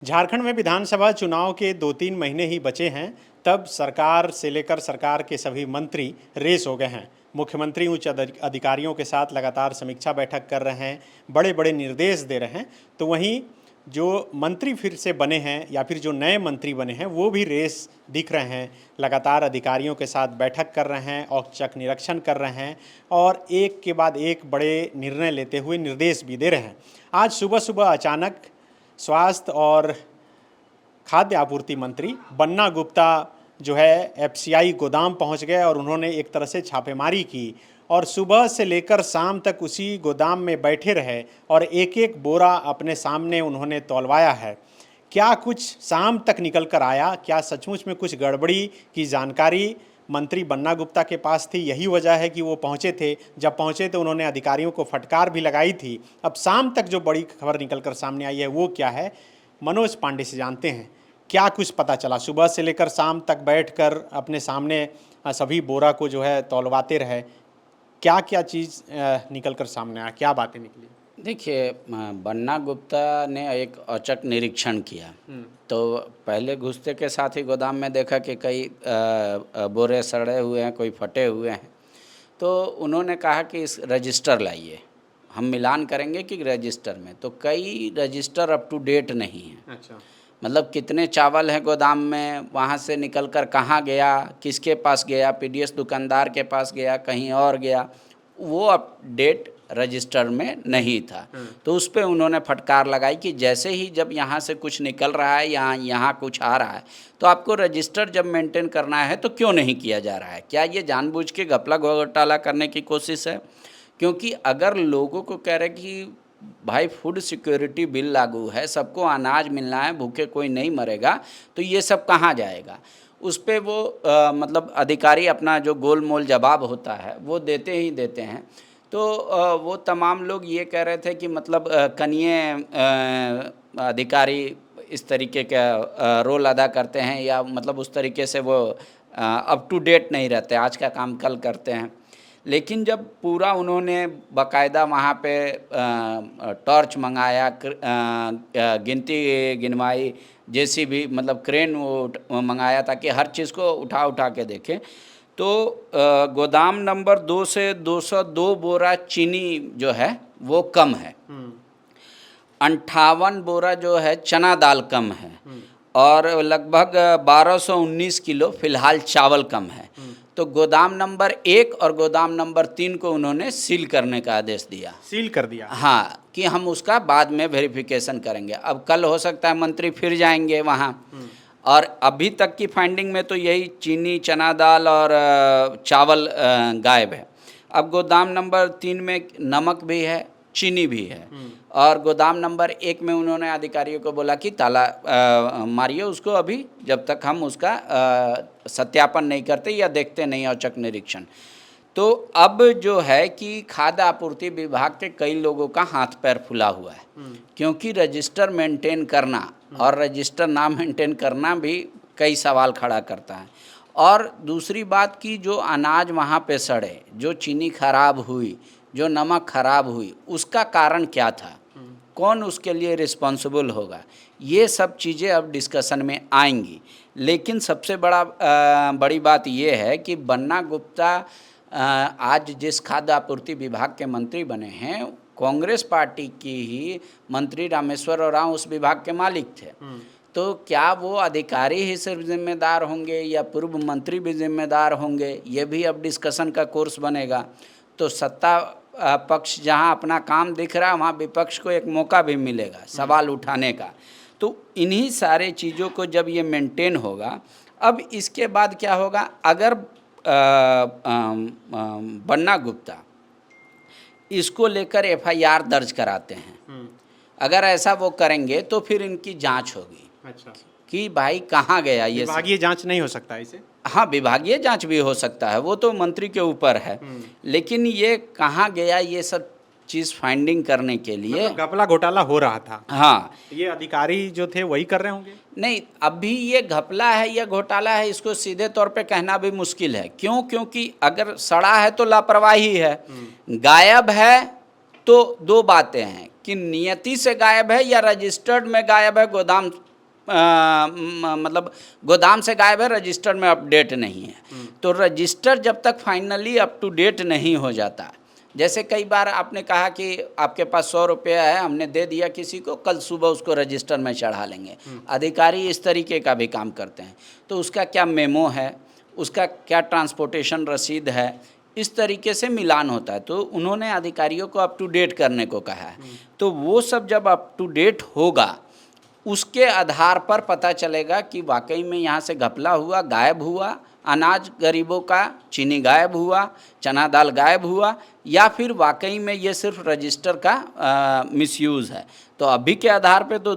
झारखंड में विधानसभा चुनाव के 2-3 महीने ही बचे हैं, तब सरकार से लेकर सरकार के सभी मंत्री रेस हो गए हैं। मुख्यमंत्री उच्च अधिकारियों के साथ लगातार समीक्षा बैठक कर रहे हैं, बड़े बड़े निर्देश दे रहे हैं। तो वहीं जो मंत्री फिर से बने हैं या फिर जो नए मंत्री बने हैं वो भी रेस दिख रहे हैं, लगातार अधिकारियों के साथ बैठक कर रहे हैं, औचक निरीक्षण कर रहे हैं और एक के बाद एक बड़े निर्णय लेते हुए निर्देश भी दे रहे हैं। आज सुबह सुबह अचानक स्वास्थ्य और खाद्य आपूर्ति मंत्री बन्ना गुप्ता जो है एफसीआई गोदाम पहुंच गए और उन्होंने एक तरह से छापेमारी की और सुबह से लेकर शाम तक उसी गोदाम में बैठे रहे और एक एक बोरा अपने सामने उन्होंने तौलवाया है। क्या कुछ शाम तक निकल कर आया? क्या सचमुच में कुछ गड़बड़ी की जानकारी मंत्री बन्ना गुप्ता के पास थी? यही वजह है कि वो पहुंचे थे। जब पहुंचे तो उन्होंने अधिकारियों को फटकार भी लगाई थी। अब शाम तक जो बड़ी खबर निकल कर सामने आई है वो क्या है, मनोज पांडे से जानते हैं। क्या कुछ पता चला? सुबह से लेकर शाम तक बैठकर अपने सामने सभी बोरा को जो है तौलवाते रहे, क्या क्या चीज़ निकल कर सामने आया, क्या बातें निकली? देखिए, बन्ना गुप्ता ने एक औचक निरीक्षण किया। तो पहले घुसते के साथ ही गोदाम में देखा कि कई बोरे सड़े हुए हैं, कोई फटे हुए हैं। तो उन्होंने कहा कि इस रजिस्टर लाइए, हम मिलान करेंगे कि रजिस्टर में। तो कई रजिस्टर अप टू डेट नहीं हैं। अच्छा। मतलब कितने चावल हैं गोदाम में, वहाँ से निकल कर कहाँ गया, किसके पास गया, पीडीएस दुकानदार के पास गया, कहीं और गया, वो अपडेट रजिस्टर में नहीं था। तो उस पर उन्होंने फटकार लगाई कि जैसे ही जब यहाँ से कुछ निकल रहा है या यहाँ कुछ आ रहा है तो आपको रजिस्टर जब मेंटेन करना है तो क्यों नहीं किया जा रहा है? क्या ये जानबूझ के घपला घोटाला करने की कोशिश है? क्योंकि अगर लोगों को कह रहे कि भाई फूड सिक्योरिटी बिल लागू है, सबको अनाज मिलना है, भूखे कोई नहीं मरेगा, तो ये सब कहाँ जाएगा? उस पर वो मतलब अधिकारी अपना जो गोलमोल जवाब होता है वो देते ही देते हैं। तो वो तमाम लोग ये कह रहे थे कि मतलब कनिये अधिकारी इस तरीके का रोल अदा करते हैं या मतलब उस तरीके से वो अप टू डेट नहीं रहते, आज का काम कल करते हैं। लेकिन जब पूरा उन्होंने बाकायदा वहाँ पे टॉर्च मंगाया, गिनती गिनवाई, जेसीबी मतलब क्रेन वो मंगाया ताकि हर चीज़ को उठा उठा के देखें, तो गोदाम नंबर 2 से 202 बोरा चीनी जो है वो कम है, 58 बोरा जो है चना दाल कम है और लगभग 1219 किलो फिलहाल चावल कम है। तो गोदाम नंबर 1 और गोदाम नंबर 3 को उन्होंने सील करने का आदेश दिया। सील कर दिया? हाँ, कि हम उसका बाद में वेरिफिकेशन करेंगे। अब कल हो सकता है मंत्री फिर जाएंगे वहाँ, और अभी तक की फाइंडिंग में तो यही चीनी, चना दाल और चावल गायब है। अब गोदाम नंबर 3 में नमक भी है, चीनी भी है, और गोदाम नंबर 1 में उन्होंने अधिकारियों को बोला कि ताला मारिए उसको अभी, जब तक हम उसका सत्यापन नहीं करते या देखते नहीं औचक निरीक्षण। तो अब जो है कि खाद्य आपूर्ति विभाग के कई लोगों का हाथ पैर फुला हुआ है, क्योंकि रजिस्टर मेंटेन करना और रजिस्टर ना मेंटेन करना भी कई सवाल खड़ा करता है। और दूसरी बात कि जो अनाज वहाँ पे सड़े, जो चीनी खराब हुई, जो नमक खराब हुई, उसका कारण क्या था, कौन उसके लिए रिस्पॉन्सिबल होगा, ये सब चीज़ें अब डिस्कशन में आएंगी। लेकिन सबसे बड़ी बात ये है कि बन्ना गुप्ता आज जिस खाद्य आपूर्ति विभाग के मंत्री बने हैं, कांग्रेस पार्टी की ही मंत्री रामेश्वर उरांव उस विभाग के मालिक थे। तो क्या वो अधिकारी ही सिर्फ जिम्मेदार होंगे या पूर्व मंत्री भी जिम्मेदार होंगे, ये भी अब डिस्कशन का कोर्स बनेगा। तो सत्ता पक्ष जहां अपना काम दिख रहा है वहाँ विपक्ष को एक मौका भी मिलेगा सवाल उठाने का। तो इन्हीं सारे चीज़ों को जब ये मेंटेन होगा, अब इसके बाद क्या होगा, अगर बन्ना गुप्ता इसको लेकर एफआईआर दर्ज कराते हैं, अगर ऐसा वो करेंगे तो फिर इनकी जांच होगी। अच्छा। कि भाई कहाँ गया ये सब। विभागीय जांच नहीं हो सकता इसे? हाँ, विभागीय जांच भी हो सकता है, वो तो मंत्री के ऊपर है। लेकिन ये कहाँ गया, ये सब चीज़ फाइंडिंग करने के लिए मतलब घपला घोटाला हो रहा था। हाँ, ये अधिकारी जो थे वही कर रहे होंगे? नहीं, अभी ये घपला है या घोटाला है इसको सीधे तौर पे कहना भी मुश्किल है। क्यों? क्योंकि अगर सड़ा है तो लापरवाही है, गायब है तो दो बातें हैं कि नियति से गायब है या रजिस्टर्ड में गायब है, गोदाम मतलब गोदाम से गायब है, रजिस्टर में अपडेट नहीं है। तो रजिस्टर जब तक फाइनली अप टू डेट नहीं हो जाता, जैसे कई बार आपने कहा कि आपके पास 100 रुपया है, हमने दे दिया किसी को, कल सुबह उसको रजिस्टर में चढ़ा लेंगे। अधिकारी इस तरीके का भी काम करते हैं। तो उसका क्या मेमो है, उसका क्या ट्रांसपोर्टेशन रसीद है, इस तरीके से मिलान होता है। तो उन्होंने अधिकारियों को अप टू डेट करने को कहा है। तो वो सब जब अप टू डेट होगा, उसके आधार पर पता चलेगा कि वाकई में यहाँ से घपला हुआ, गायब हुआ, अनाज गरीबों का, चीनी गायब हुआ, चना दाल गायब हुआ, या फिर वाकई में ये सिर्फ रजिस्टर का मिसयूज़ है। तो अभी के आधार पे तो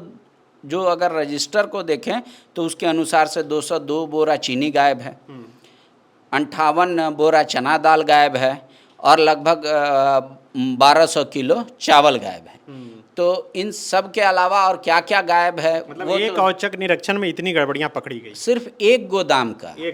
जो अगर रजिस्टर को देखें तो उसके अनुसार से 202 बोरा चीनी गायब है, 58 बोरा चना दाल गायब है, और लगभग 1200 किलो चावल गायब है। तो इन सब के अलावा और क्या क्या गायब है, मतलब वो एक औचक निरीक्षण में इतनी गड़बड़ियां पकड़ी गई, सिर्फ एक गोदाम का है।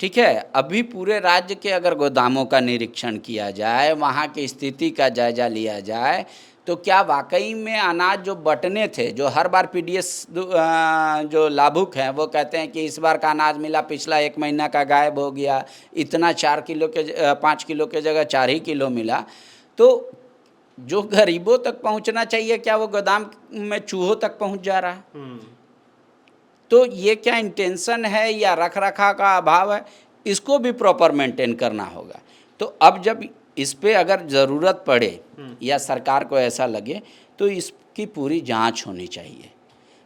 ठीक है। अभी पूरे राज्य के अगर गोदामों का निरीक्षण किया जाए, वहाँ की स्थिति का जायजा लिया जाए, तो क्या वाकई में अनाज जो बटने थे, जो हर बार पीडीएस जो लाभुक हैं वो कहते हैं कि इस बार का अनाज मिला, पिछला 1 महीना का गायब हो गया, इतना 4 किलो के 5 किलो के जगह 4 ही किलो मिला, तो जो गरीबों तक पहुंचना चाहिए क्या वो गोदाम में चूहों तक पहुंच जा रहा है? तो ये क्या इंटेंशन है या रख रखाव का अभाव है, इसको भी प्रॉपर मेंटेन करना होगा। तो अब जब इस पे अगर ज़रूरत पड़े या सरकार को ऐसा लगे तो इसकी पूरी जांच होनी चाहिए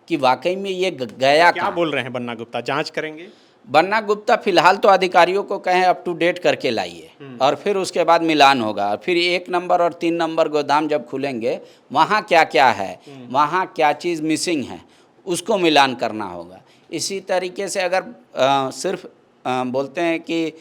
कि वाकई में ये गया क्या बोल रहे हैं बन्ना गुप्ता, जांच करेंगे? बन्ना गुप्ता फिलहाल तो अधिकारियों को कहें अप टू डेट करके लाइए, और फिर उसके बाद मिलान होगा, और फिर 1 नंबर और 3 नंबर गोदाम जब खुलेंगे, वहाँ क्या क्या है, वहाँ क्या चीज़ मिसिंग है, उसको मिलान करना होगा। इसी तरीके से अगर सिर्फ बोलते हैं कि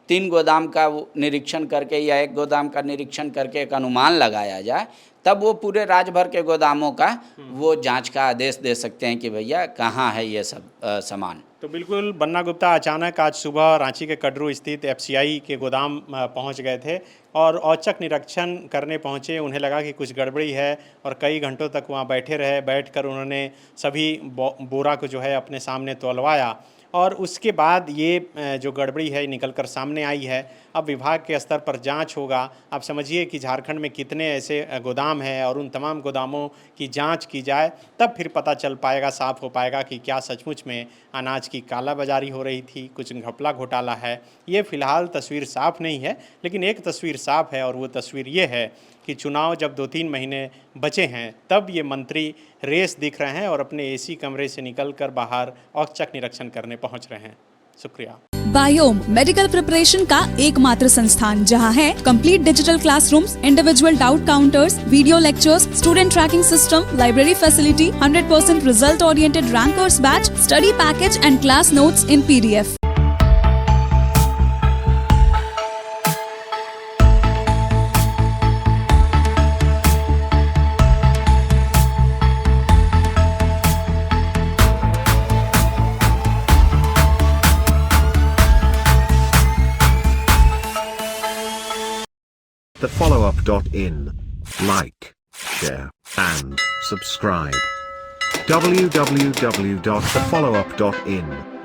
3 गोदाम का निरीक्षण करके या 1 गोदाम का निरीक्षण करके एक अनुमान लगाया जाए, तब वो पूरे राज्य भर के गोदामों का वो जांच का आदेश दे सकते हैं कि भैया कहाँ है ये सब सामान। तो बिल्कुल बन्ना गुप्ता अचानक आज सुबह रांची के कटरू स्थित एफसीआई के गोदाम पहुंच गए थे और औचक निरीक्षण करने पहुंचे। उन्हें लगा कि कुछ गड़बड़ी है और कई घंटों तक वहां बैठे रहे। बैठकर उन्होंने सभी बोरा को जो है अपने सामने तौलवाया, और उसके बाद ये जो गड़बड़ी है निकल कर सामने आई है। अब विभाग के स्तर पर जांच होगा। आप समझिए कि झारखंड में कितने ऐसे गोदाम हैं, और उन तमाम गोदामों की जांच की जाए, तब फिर पता चल पाएगा, साफ़ हो पाएगा कि क्या सचमुच में अनाज की कालाबाजारी हो रही थी, कुछ घपला घोटाला है। ये फ़िलहाल तस्वीर साफ़ नहीं है, लेकिन एक तस्वीर साफ़ है, और वो तस्वीर ये है कि चुनाव जब 2-3 महीने बचे हैं, तब ये मंत्री रेस दिख रहे हैं और अपने एसी कमरे से निकलकर बाहर औचक निरीक्षण करने पहुंच रहे हैं। शुक्रिया। बायोम मेडिकल प्रिपरेशन का एकमात्र संस्थान जहां है complete digital classrooms, individual doubt counters, video lectures, student tracking system, library facility, 100% result oriented rankers batch, study package and class notes in PDF। thefollowup.in. Like, share, and subscribe. www.thefollowup.in